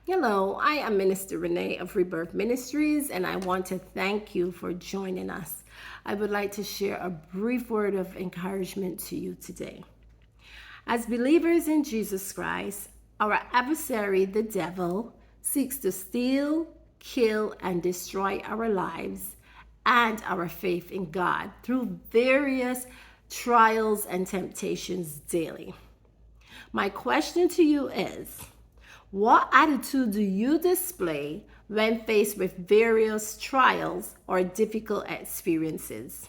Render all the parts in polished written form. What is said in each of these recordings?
Hello, I am Minister Renee of Rebirth Ministries, and I want to thank you for joining us. I would like to share a brief word of encouragement to you today. As believers in Jesus Christ, our adversary, the devil, seeks to steal, kill, and destroy our lives and our faith in God through various trials and temptations daily. My question to you is, what attitude do you display when faced with various trials or difficult experiences?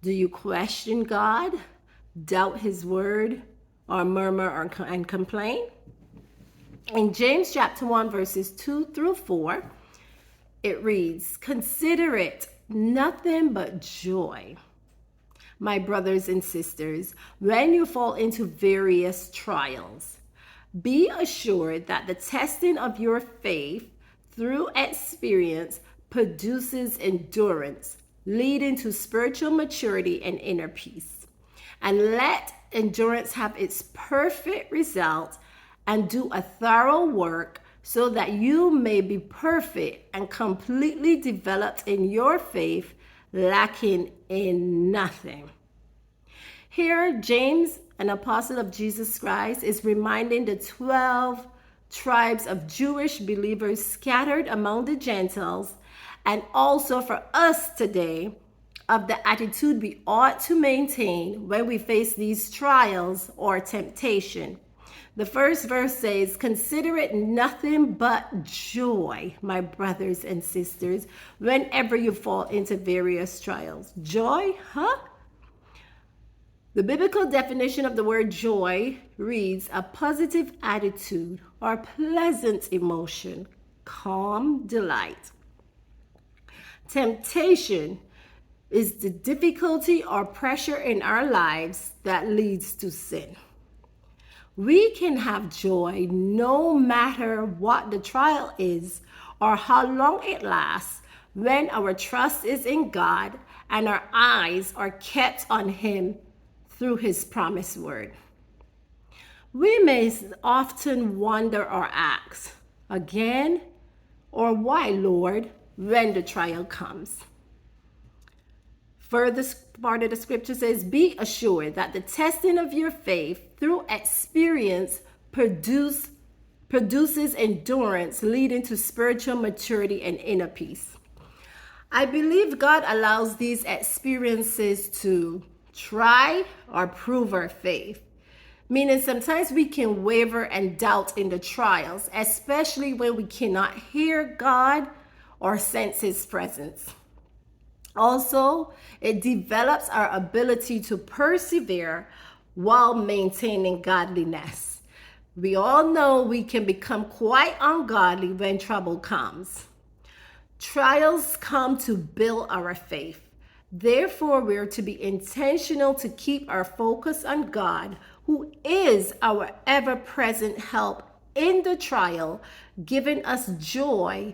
Do you question God, doubt His word, or murmur and complain? In James chapter 1, verses 2 through 4, it reads, "Consider it nothing but joy, my brothers and sisters, when you fall into various trials. Be assured that the testing of your faith through experience produces endurance, leading to spiritual maturity and inner peace. And let endurance have its perfect result and do a thorough work so that you may be perfect and completely developed in your faith, lacking in nothing." Here, James, an apostle of Jesus Christ, is reminding the 12 tribes of Jewish believers scattered among the Gentiles, and also for us today, of the attitude we ought to maintain when we face these trials or temptation. The first verse says, "Consider it nothing but joy, my brothers and sisters, whenever you fall into various trials." Joy, huh? The biblical definition of the word joy reads a positive attitude or pleasant emotion, calm delight. Temptation is the difficulty or pressure in our lives that leads to sin. We can have joy no matter what the trial is or how long it lasts when our trust is in God and our eyes are kept on Him through His promised word. We may often wonder or ask, again, or why, Lord, when the trial comes. Further part of the scripture says, "Be assured that the testing of your faith through experience produces endurance, leading to spiritual maturity and inner peace." I believe God allows these experiences to try or prove our faith, meaning sometimes we can waver and doubt in the trials, especially when we cannot hear God or sense His presence. Also, it develops our ability to persevere while maintaining godliness. We all know we can become quite ungodly when trouble comes. Trials come to build our faith. Therefore, we're to be intentional to keep our focus on God, who is our ever-present help in the trial, giving us joy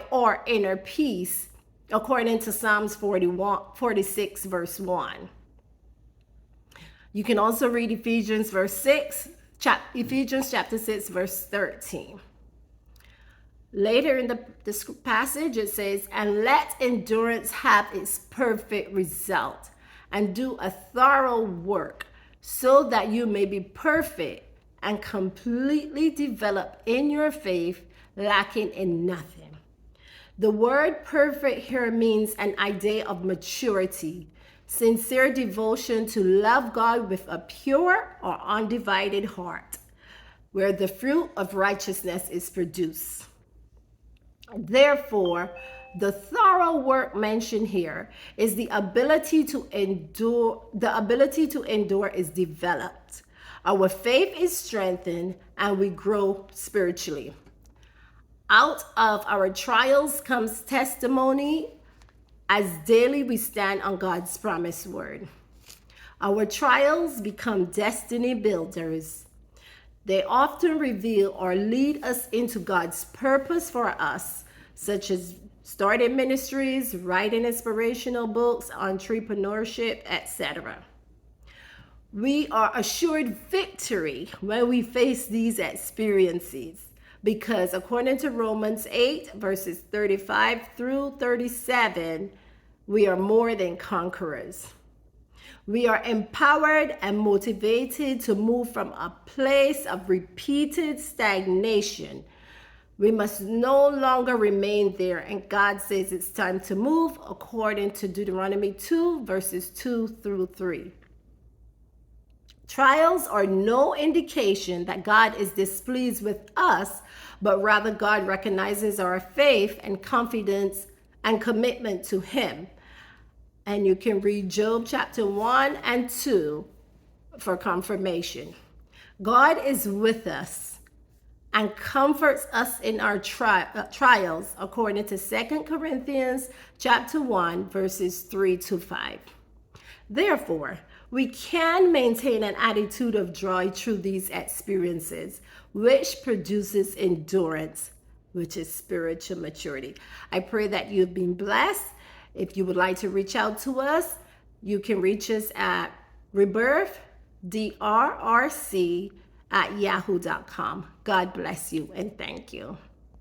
or inner peace, according to Psalms 46, verse 1. You can also read Ephesians chapter 6, verse 13. Later in the passage, it says, "And let endurance have its perfect result, and do a thorough work, so that you may be perfect and completely developed in your faith, lacking in nothing." The word perfect here means an idea of maturity, sincere devotion to love God with a pure or undivided heart, where the fruit of righteousness is produced. Therefore, the thorough work mentioned here is the ability to endure. The ability to endure is developed. Our faith is strengthened and we grow spiritually. Out of our trials comes testimony as daily we stand on God's promised word. Our trials become destiny builders. They often reveal or lead us into God's purpose for us, such as starting ministries, writing inspirational books, entrepreneurship, etc. We are assured victory when we face these experiences because according to Romans 8, verses 35 through 37, we are more than conquerors. We are empowered and motivated to move from a place of repeated stagnation. We must no longer remain there, and God says it's time to move according to Deuteronomy 2, verses 2 through 3. Trials are no indication that God is displeased with us, but rather God recognizes our faith and confidence and commitment to Him. And you can read Job chapter 1 and 2 for confirmation. God is with us and comforts us in our trials according to 2 Corinthians chapter 1, verses 3 to 5. Therefore, we can maintain an attitude of joy through these experiences, which produces endurance, which is spiritual maturity. I pray that you've been blessed. If you would like to reach out to us, you can reach us at rebirthdrrc@yahoo.com. God bless you and thank you.